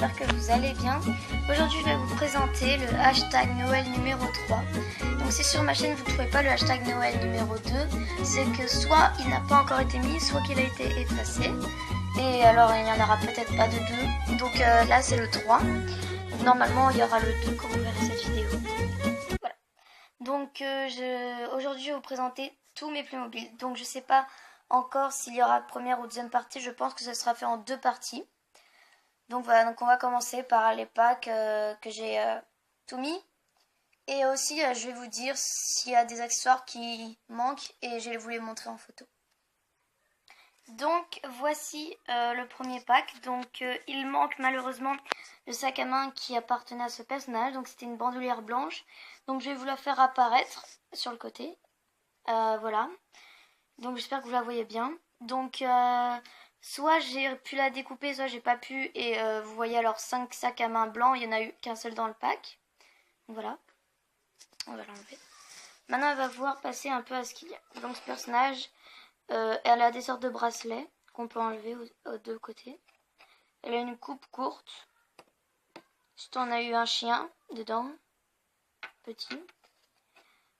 j'espère que vous allez bien. Aujourd'hui je vais vous présenter le hashtag Noël numéro 3. Donc si sur ma chaîne vous ne trouvez pas le hashtag Noël numéro 2, c'est que soit il n'a pas encore été mis, soit qu'il a été effacé. Et alors il n'y en aura peut-être pas de 2. Donc là c'est le 3. Donc, normalement il y aura le 2 quand vous verrez cette vidéo. Voilà. Donc aujourd'hui je vais vous présenter tous mes Playmobil. Donc je sais pas encore s'il y aura première ou deuxième partie, je pense que ça sera fait en 2 parties. Donc voilà, donc on va commencer par les packs que j'ai tout mis. Et aussi je vais vous dire s'il y a des accessoires qui manquent et je vais vous les montrer en photo. Donc voici le premier pack. Donc il manque malheureusement le sac à main qui appartenait à ce personnage. Donc c'était une bandoulière blanche. Donc je vais vous la faire apparaître sur le côté. Voilà. Donc j'espère que vous la voyez bien. Donc soit j'ai pu la découper, soit j'ai pas pu. Et vous voyez alors 5 sacs à main blancs. Il n'y en a eu qu'un seul dans le pack. Donc voilà. On va l'enlever. Maintenant elle va pouvoir passer un peu à ce qu'il y a. Donc ce personnage, elle a des sortes de bracelets qu'on peut enlever aux deux côtés. Elle a une coupe courte. Ensuite on a eu un chien dedans. Petit.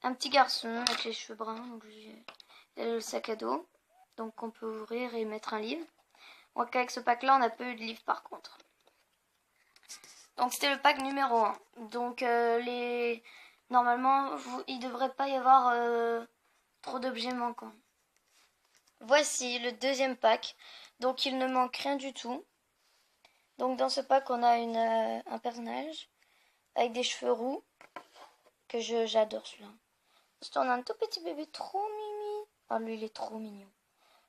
Un petit garçon avec les cheveux bruns. Donc elle a le sac à dos. Donc on peut ouvrir et mettre un livre. Donc avec ce pack là on n'a pas eu de livre par contre. Donc c'était le pack numéro 1. Donc normalement il ne devrait pas y avoir trop d'objets manquants. Voici le deuxième pack. Donc il ne manque rien du tout. Donc dans ce pack on a un personnage avec des cheveux roux. Que j'adore celui-là. Ensuite on a un tout petit bébé trop mimi. Oh lui il est trop mignon.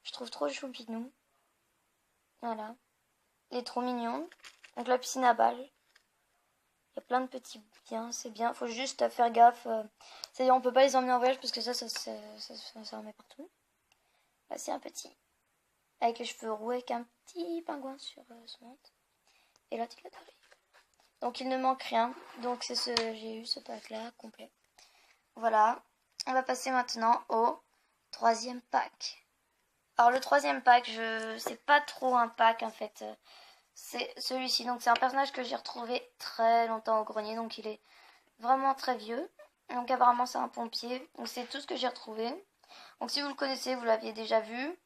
Je trouve trop choupinou. Voilà. Il est trop mignon. Donc la piscine à balles. Il y a plein de petits biens, c'est bien. Faut juste faire gaffe. C'est-à-dire on peut pas les emmener en voyage parce que ça remet partout. Là c'est un petit. Avec les cheveux roux avec un petit pingouin sur son ventre. Et l'autre il arrive. Donc il ne manque rien. Donc j'ai eu ce pack là complet. Voilà. On va passer maintenant au troisième pack. Alors le troisième pack, c'est pas trop un pack en fait. C'est celui-ci. Donc c'est un personnage que j'ai retrouvé très longtemps au grenier. Donc il est vraiment très vieux. Donc apparemment c'est un pompier. Donc c'est tout ce que j'ai retrouvé. Donc si vous le connaissez, vous l'aviez déjà vu.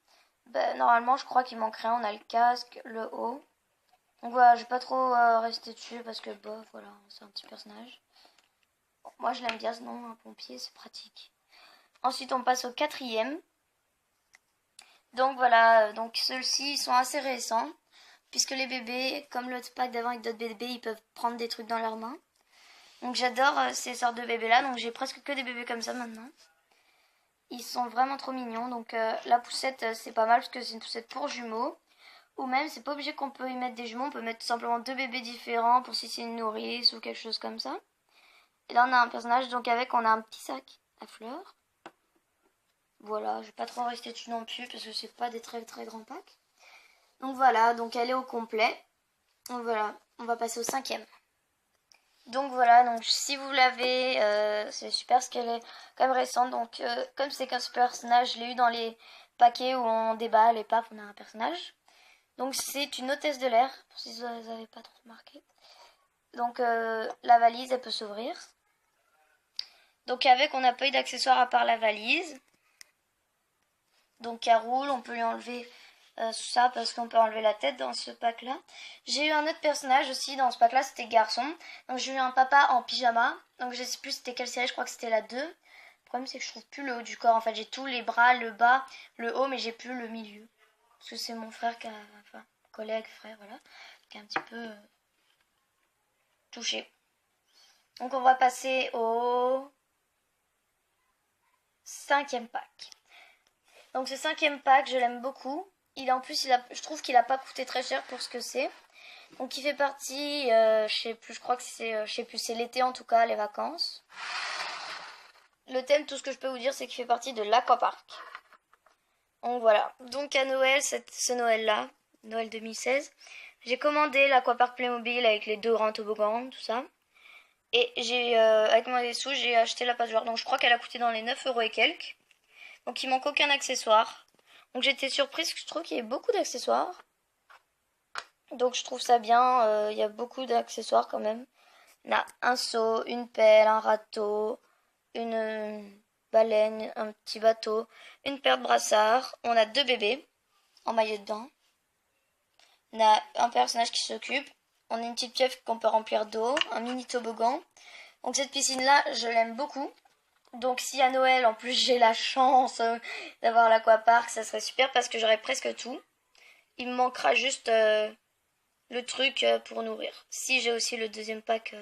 Ben, normalement je crois qu'il manque rien. On a le casque, le haut. Donc voilà, je vais pas trop rester dessus parce que bof, voilà, c'est un petit personnage. Bon, moi je l'aime bien ce nom, un pompier, c'est pratique. Ensuite on passe au quatrième. Donc voilà, donc ceux-ci ils sont assez récents. Puisque les bébés, comme l'autre pack d'avant avec d'autres bébés, ils peuvent prendre des trucs dans leurs mains. Donc j'adore ces sortes de bébés là, donc j'ai presque que des bébés comme ça maintenant. Ils sont vraiment trop mignons, donc la poussette c'est pas mal parce que c'est une poussette pour jumeaux. Ou même, c'est pas obligé qu'on peut y mettre des jumeaux, on peut mettre tout simplement 2 bébés différents pour si c'est une nourrice ou quelque chose comme ça. Et là on a un personnage, donc avec on a un petit sac à fleurs. Voilà, je vais pas trop en rester dessus non plus parce que c'est pas des très très grands packs. Donc voilà, donc elle est au complet. Donc voilà, on va passer au cinquième. Donc voilà, donc si vous l'avez, c'est super parce qu'elle est quand même récente. Donc comme c'est qu'un personnage, je l'ai eu dans les paquets où on déballe et paf, on a un personnage. Donc c'est une hôtesse de l'air, pour si vous n'avez pas trop remarqué. Donc la valise, elle peut s'ouvrir. Donc avec, on n'a pas eu d'accessoires à part la valise. Donc elle roule, on peut lui enlever ça parce qu'on peut enlever la tête dans ce pack là. J'ai eu un autre personnage aussi dans ce pack là, c'était garçon. Donc j'ai eu un papa en pyjama. Donc je sais plus c'était quelle série, je crois que c'était la 2. Le problème c'est que je trouve plus le haut du corps. En fait j'ai tous les bras, le bas, le haut, mais j'ai plus le milieu. Parce que c'est mon frère qui a, enfin collègue, frère, voilà, qui est un petit peu touché. Donc on va passer au cinquième pack. Donc ce cinquième pack, je l'aime beaucoup. En plus, je trouve qu'il a pas coûté très cher pour ce que c'est. Donc il fait partie, je sais plus, je crois que c'est, je sais plus, c'est l'été en tout cas, les vacances. Le thème, tout ce que je peux vous dire, c'est qu'il fait partie de l'aquapark. Donc voilà. Donc à Noël, ce Noël-là, Noël 2016, j'ai commandé l'aquapark Playmobil avec les 2 grands toboggans, tout ça. Et avec mes sous, j'ai acheté la passoire. Donc je crois qu'elle a coûté dans les 9 € et quelques. Donc il manque aucun accessoire. Donc j'étais surprise que je trouve qu'il y ait beaucoup d'accessoires. Donc je trouve ça bien, il y a beaucoup d'accessoires quand même. On a un seau, une pelle, un râteau, une baleine, un petit bateau, une paire de brassards. On a 2 bébés en maillot de bain. On a un personnage qui s'occupe. On a une petite pieuvre qu'on peut remplir d'eau, un mini toboggan. Donc cette piscine-là, je l'aime beaucoup. Donc si à Noël, en plus j'ai la chance d'avoir l'aquapark, ça serait super parce que j'aurai presque tout. Il me manquera juste le truc pour nourrir. Si j'ai aussi le deuxième pack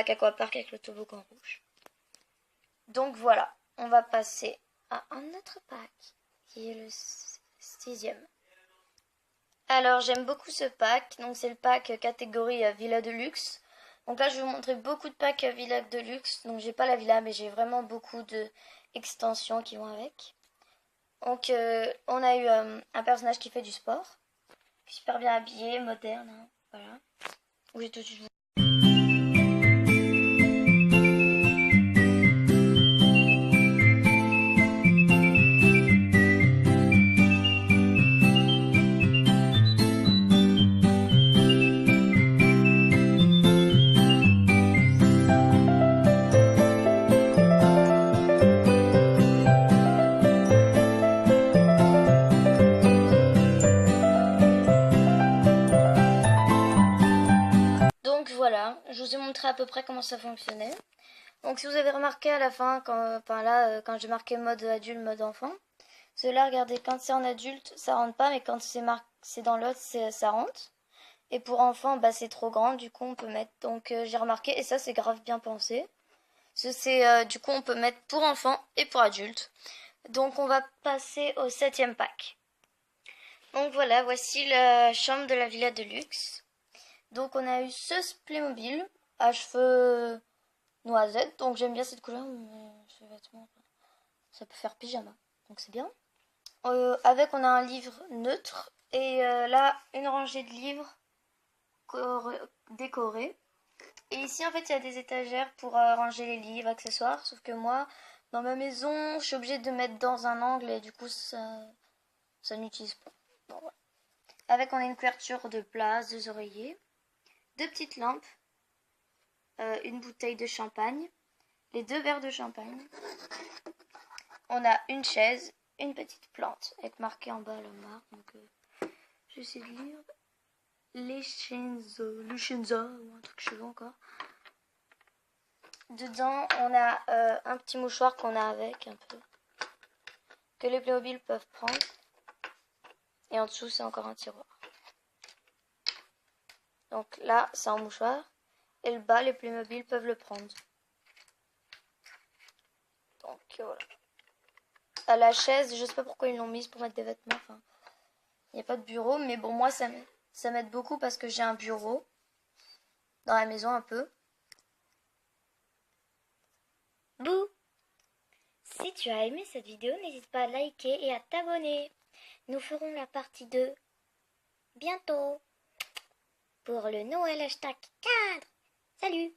aquapark avec le toboggan rouge. Donc voilà, on va passer à un autre pack qui est le 6e. Alors j'aime beaucoup ce pack, donc c'est le pack catégorie Villa de luxe. Donc là je vais vous montrer beaucoup de packs Villa de luxe, donc j'ai pas la villa mais j'ai vraiment beaucoup de extensions qui vont avec. Donc on a eu un personnage qui fait du sport, super bien habillé, moderne, hein, voilà. Où j'ai tout de suite. Donc voilà, je vous ai montré à peu près comment ça fonctionnait. Donc si vous avez remarqué à la fin, quand j'ai marqué mode adulte, mode enfant, cela, regardez, quand c'est en adulte, ça rentre pas, mais quand c'est dans l'autre, ça rentre. Et pour enfant, bah c'est trop grand, du coup on peut mettre. Donc j'ai remarqué, et ça c'est grave bien pensé. Du coup on peut mettre pour enfant et pour adulte. Donc on va passer au 7e pack. Donc voilà, voici la chambre de la villa de luxe. Donc on a eu ce Playmobil à cheveux noisette, donc j'aime bien cette couleur, mais ce vêtement, ça peut faire pyjama, donc c'est bien. Avec on a un livre neutre et là une rangée de livres décorés. Et ici en fait il y a des étagères pour ranger les livres, accessoires, sauf que moi dans ma maison je suis obligée de mettre dans un angle et du coup ça n'utilise pas. Bon, voilà. Avec on a une couverture de place, 2 oreillers, 2 petites lampes, une bouteille de champagne, les 2 verres de champagne. On a une chaise, une petite plante avec marqué en bas la marque. Donc je vais essayer de lire. Lechenza ou un truc chelou encore. Dedans on a un petit mouchoir qu'on a avec un peu, que les Playmobil peuvent prendre. Et en dessous c'est encore un tiroir. Donc là c'est un mouchoir. Et le bas les Playmobil peuvent le prendre. Donc voilà. À la chaise, je sais pas pourquoi ils l'ont mise pour mettre des vêtements. Enfin, il n'y a pas de bureau, mais bon, moi ça m'aide beaucoup parce que j'ai un bureau dans la maison un peu. Bouh! Si tu as aimé cette vidéo, n'hésite pas à liker et à t'abonner. Nous ferons la partie 2 bientôt pour le Noël #4. Salut!